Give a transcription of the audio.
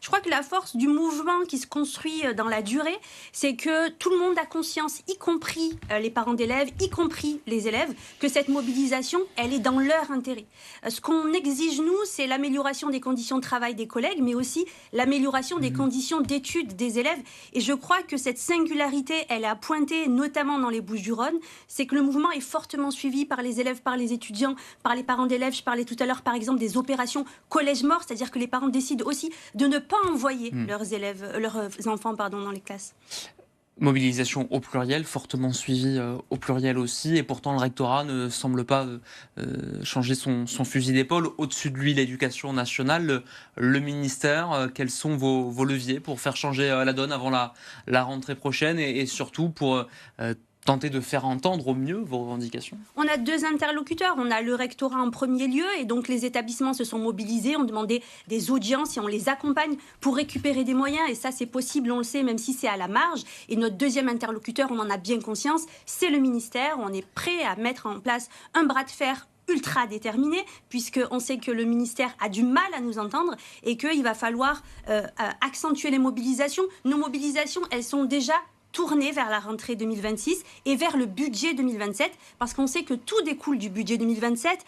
crois que la force du mouvement qui se construit dans la durée, c'est que tout le monde a conscience, y compris les parents d'élèves, y compris les élèves, que cette mobilisation, elle est dans leur intérêt. Ce qu'on exige, nous, c'est l'amélioration des conditions de travail des collègues, mais aussi l'amélioration des conditions d'études des élèves. Et je crois que cette singularité, elle a pointé notamment dans les Bouches-du-Rhône, c'est que le mouvement est fortement suivi par les élèves, par les étudiants, par les parents d'élèves. Je parlais tout à l'heure, par exemple, des opérations collège mort, c'est-à-dire que les parents décident aussi de ne pas envoyer leurs enfants dans les classes. Mobilisation au pluriel, fortement suivie au pluriel aussi, et pourtant le rectorat ne semble pas changer son fusil d'épaule. Au-dessus de lui, l'éducation nationale, le ministère, quels sont vos leviers pour faire changer la donne avant la rentrée prochaine et surtout pour tenter de faire entendre au mieux vos revendications? On a deux interlocuteurs. On a le rectorat en premier lieu, et donc les établissements se sont mobilisés, ont demandé des audiences et on les accompagne pour récupérer des moyens. Et ça, c'est possible, on le sait, même si c'est à la marge. Et notre deuxième interlocuteur, on en a bien conscience, c'est le ministère. On est prêt à mettre en place un bras de fer ultra déterminé, puisqu'on sait que le ministère a du mal à nous entendre et qu'il va falloir accentuer les mobilisations. Nos mobilisations, elles sont déjà tourner vers la rentrée 2026 et vers le budget 2027, parce qu'on sait que tout découle du budget 2027.